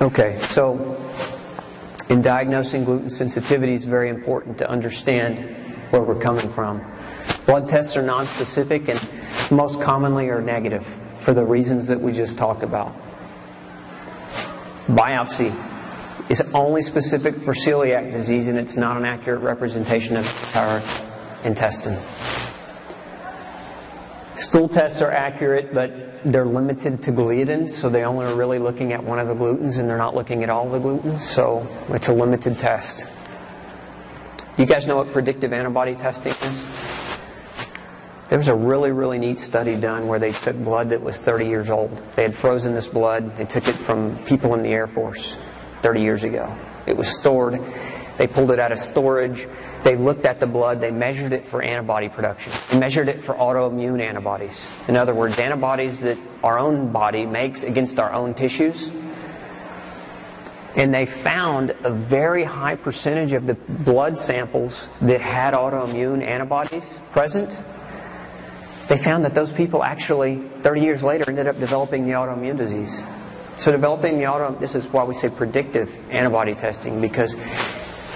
Okay, so in diagnosing gluten sensitivity, it's very important to understand where we're coming from. Blood tests are non-specific and most commonly are negative for the reasons that we just talked about. Biopsy is only specific for celiac disease, and it's not an accurate representation of our intestine. Stool tests are accurate, but they're limited to gliadin, so they only are really looking at one of the glutens, and they're not looking at all the glutens, so it's a limited test. You guys know what predictive antibody testing is? There was a really, really neat study done where they took blood that was 30 years old. They had frozen this blood. They took it from people in the Air Force 30 years ago. It was stored. They pulled it out of storage. They looked at the blood. They measured it for antibody production. They measured it for autoimmune antibodies. In other words, antibodies that our own body makes against our own tissues. And they found a very high percentage of the blood samples that had autoimmune antibodies present. They found that those people actually, 30 years later, ended up developing the autoimmune disease. So developing the autoimmune, this is why we say predictive antibody testing, because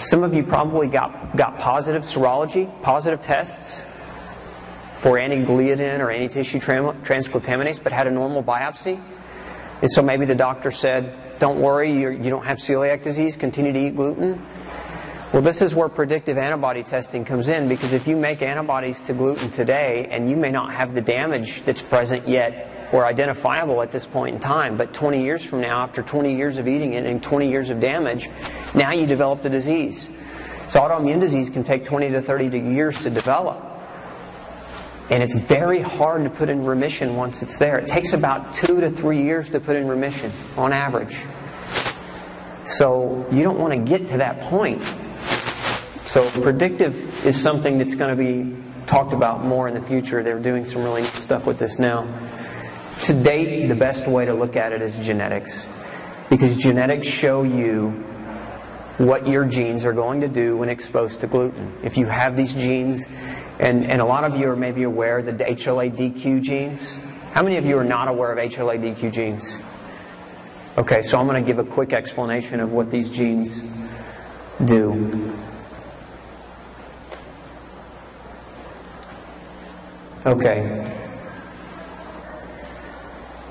some of you probably got positive serology, positive tests for anti-gliadin or anti-tissue transglutaminase, but had a normal biopsy. And so maybe the doctor said, don't worry, you don't have celiac disease, continue to eat gluten. Well, this is where predictive antibody testing comes in, because if you make antibodies to gluten today, and you may not have the damage that's present yet or identifiable at this point in time, but 20 years from now, after 20 years of eating it and 20 years of damage, now you develop the disease. So autoimmune disease can take 20 to 30 years to develop. And it's very hard to put in remission once it's there. It takes about 2 to 3 years to put in remission, on average. So you don't want to get to that point. So predictive is something that's going to be talked about more in the future. They're doing some really neat stuff with this now. To date, the best way to look at it is genetics, because genetics show you what your genes are going to do when exposed to gluten. If you have these genes, and a lot of you are maybe aware of the hla-dq genes. How many of you are not aware of hla-dq genes? Okay, so I'm going to give a quick explanation of what these genes do. Okay.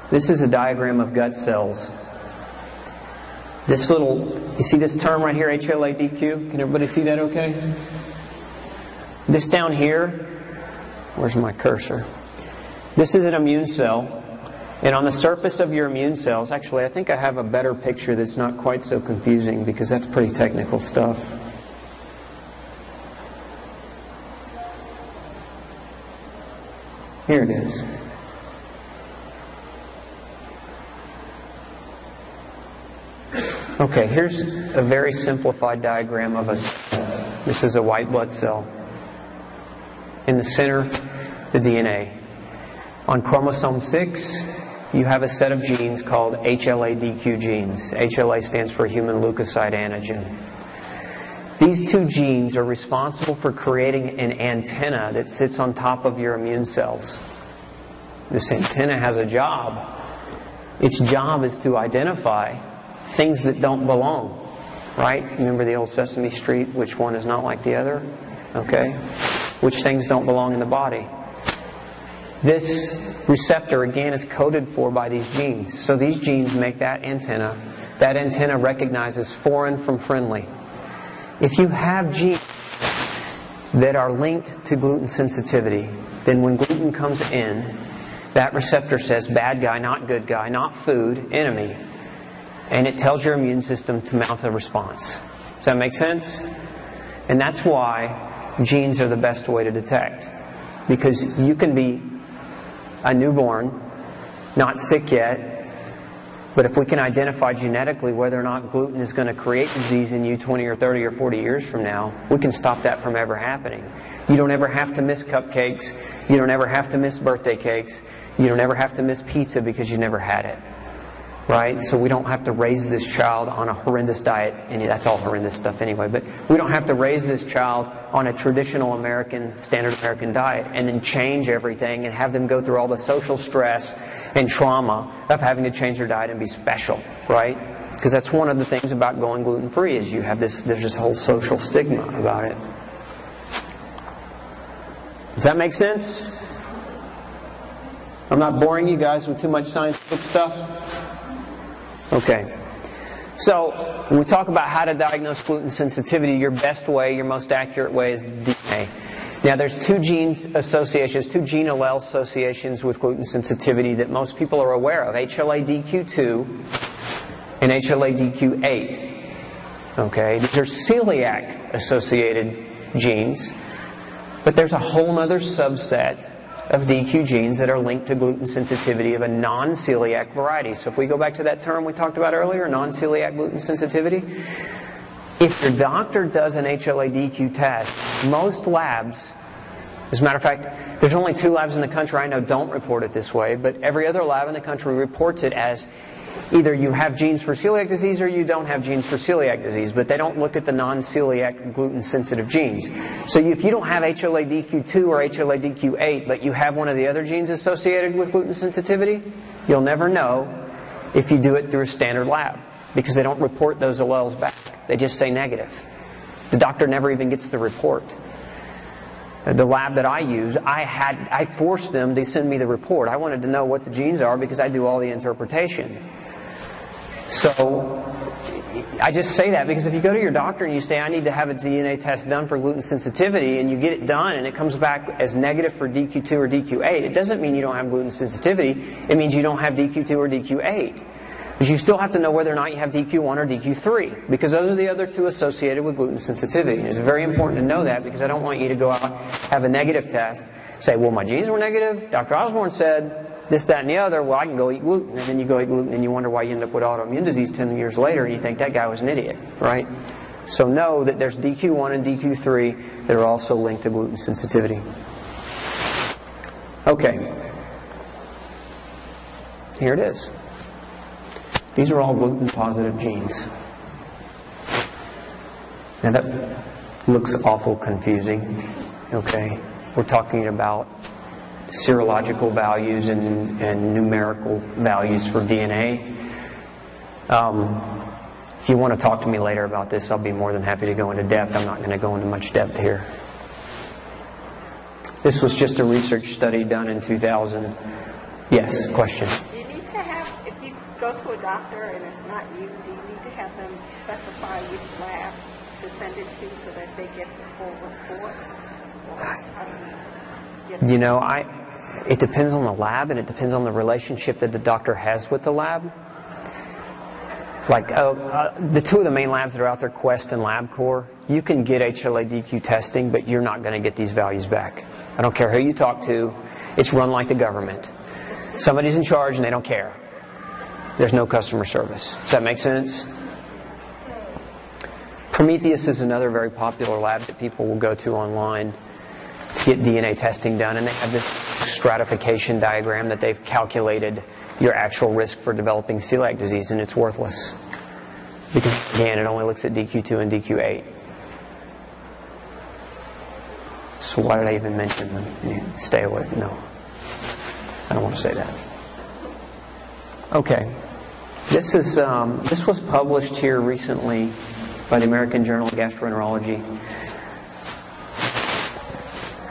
This is a diagram of gut cells. This little, you see this term right here, hla-dq? Can everybody see that okay? This down here, where's my cursor? This is an immune cell. And on the surface of your immune cells, actually I think I have a better picture that's not quite so confusing, because that's pretty technical stuff. Here it is. Okay, here's a very simplified diagram of a cell. This is a white blood cell. In the center, the DNA. On chromosome 6, you have a set of genes called hla-dq genes. HLA stands for human leukocyte antigen. These two genes are responsible for creating an antenna that sits on top of your immune cells. This antenna has a job. Its job is to identify things that don't belong, right? Remember the old Sesame Street, which one is not like the other? Okay? Which things don't belong in the body. This receptor, again, is coded for by these genes. So these genes make that antenna. That antenna recognizes foreign from friendly. If you have genes that are linked to gluten sensitivity, then when gluten comes in, that receptor says bad guy, not good guy, not food, enemy. And it tells your immune system to mount a response. Does that make sense? And that's why genes are the best way to detect. Because you can be a newborn, not sick yet, but if we can identify genetically whether or not gluten is going to create disease in you 20 or 30 or 40 years from now, we can stop that from ever happening. You don't ever have to miss cupcakes. You don't ever have to miss birthday cakes. You don't ever have to miss pizza because you never had it. Right? So we don't have to raise this child on a horrendous diet, and that's all horrendous stuff anyway, but we don't have to raise this child on a traditional American, standard American diet and then change everything and have them go through all the social stress and trauma of having to change their diet and be special, right? Because that's one of the things about going gluten-free is you have there's this whole social stigma about it. Does that make sense? I'm not boring you guys with too much scientific stuff? Okay. So, when we talk about how to diagnose gluten sensitivity, your best way, your most accurate way is DNA. Now, there's two gene associations, two gene allele associations with gluten sensitivity that most people are aware of, hla-dq2 and hla-dq8. Okay, these are celiac-associated genes, but there's a whole other subset of DQ genes that are linked to gluten sensitivity of a non-celiac variety. So if we go back to that term we talked about earlier, non-celiac gluten sensitivity, if your doctor does an hla-dq test, most labs, as a matter of fact, there's only 2 labs in the country I know don't report it this way, but every other lab in the country reports it as either you have genes for celiac disease or you don't have genes for celiac disease, but they don't look at the non-celiac gluten-sensitive genes. So if you don't have hla-dq2 or hla-dq8, but you have one of the other genes associated with gluten sensitivity, you'll never know if you do it through a standard lab, because they don't report those alleles back. They just say negative. The doctor never even gets the report. The lab that I use, I forced them to send me the report. I wanted to know what the genes are because I do all the interpretation. So I just say that because if you go to your doctor and you say, I need to have a DNA test done for gluten sensitivity, and you get it done and it comes back as negative for DQ2 or DQ8, it doesn't mean you don't have gluten sensitivity. It means you don't have DQ2 or DQ8. But you still have to know whether or not you have DQ1 or DQ3, because those are the other 2 associated with gluten sensitivity. And it's very important to know that, because I don't want you to go out, have a negative test, say, well, my genes were negative, Dr. Osborne said this, that, and the other, well, I can go eat gluten. And then you go eat gluten and you wonder why you end up with autoimmune disease 10 years later, and you think that guy was an idiot, right? So know that there's DQ1 and DQ3 that are also linked to gluten sensitivity. Okay. Here it is. These are all gluten-positive genes. Now that looks awful confusing. Okay, we're talking about serological values and numerical values for DNA. If you want to talk to me later about this, I'll be more than happy to go into depth. I'm not going to go into much depth here. This was just a research study done in 2000. Yes, question. Go to a doctor and it's not you, do you need to have them specify which lab to send it to so that they get the full report? You know, it depends on the lab, and it depends on the relationship that the doctor has with the lab. Like the 2 of the main labs that are out there, Quest and LabCorp, you can get hla-dq testing, but you're not going to get these values back. I don't care who you talk to. It's run like the government. Somebody's in charge and they don't care. There's no customer service. Does that make sense? Prometheus is another very popular lab that people will go to online to get DNA testing done, and they have this stratification diagram that they've calculated your actual risk for developing celiac disease, and it's worthless. Because, again, it only looks at DQ2 and DQ8. So why did I even mention them? Stay away. No. I don't want to say that. Okay, this was published here recently by the American Journal of Gastroenterology.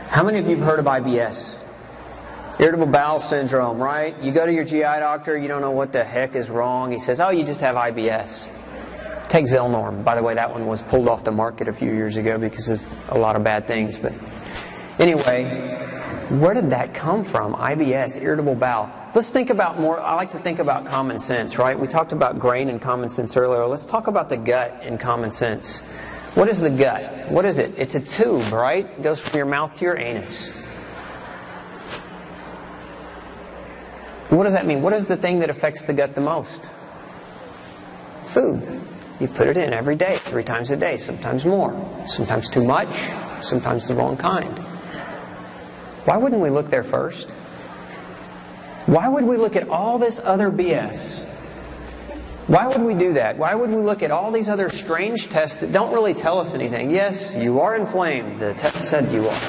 How many of you have heard of IBS? Irritable bowel syndrome, right? You go to your GI doctor, you don't know what the heck is wrong. He says, oh, you just have IBS. Take Zelnorm. By the way, that one was pulled off the market a few years ago because of a lot of bad things. But anyway, where did that come from? IBS, irritable bowel. Let's think about more, I like to think about common sense, right? We talked about grain and common sense earlier. Let's talk about the gut and common sense. What is the gut? What is it? It's a tube, right? It goes from your mouth to your anus. What does that mean? What is the thing that affects the gut the most? Food. You put it in every day, 3 times a day, sometimes more. Sometimes too much, sometimes the wrong kind. Why wouldn't we look there first? Why would we look at all this other BS? Why would we do that? Why would we look at all these other strange tests that don't really tell us anything? Yes, you are inflamed. The test said you are.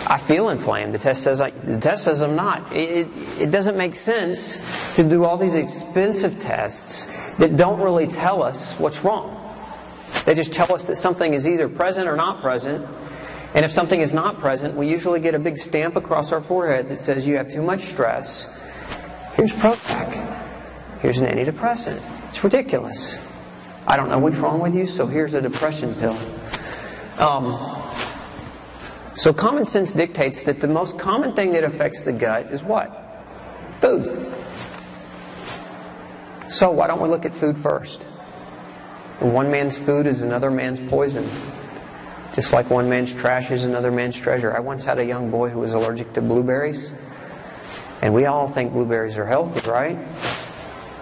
I feel inflamed. The test says I'm not. It doesn't make sense to do all these expensive tests that don't really tell us what's wrong. They just tell us that something is either present or not present. And if something is not present, we usually get a big stamp across our forehead that says you have too much stress. Here's Prozac. Here's an antidepressant. It's ridiculous. I don't know what's wrong with you, so here's a depression pill. So common sense dictates that the most common thing that affects the gut is what? Food. So why don't we look at food first? One man's food is another man's poison. Just like one man's trash is another man's treasure. I once had a young boy who was allergic to blueberries. And we all think blueberries are healthy, right?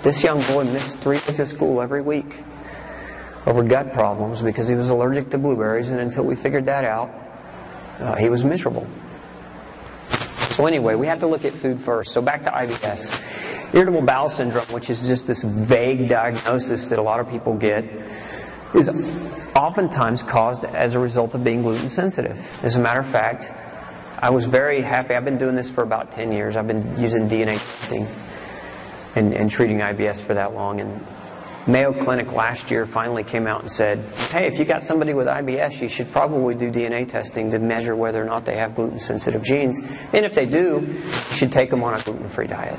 This young boy missed 3 days of school every week over gut problems because he was allergic to blueberries, and until we figured that out, he was miserable. So anyway, we have to look at food first. So back to IBS. Irritable bowel syndrome, which is just this vague diagnosis that a lot of people get, is oftentimes caused as a result of being gluten sensitive. As a matter of fact, I was very happy. I've been doing this for about 10 years. I've been using DNA testing and treating IBS for that long. And Mayo Clinic last year finally came out and said, hey, if you got somebody with IBS, you should probably do DNA testing to measure whether or not they have gluten-sensitive genes. And if they do, you should take them on a gluten-free diet.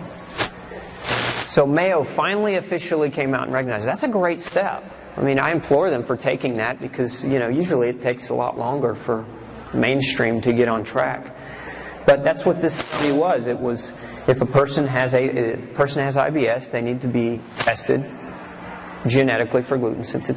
So Mayo finally officially came out and recognized that's a great step. I mean, I implore them for taking that because, usually it takes a lot longer for mainstream to get on track. But that's what this study was. It was if a person has IBS, they need to be tested genetically for gluten sensitivity.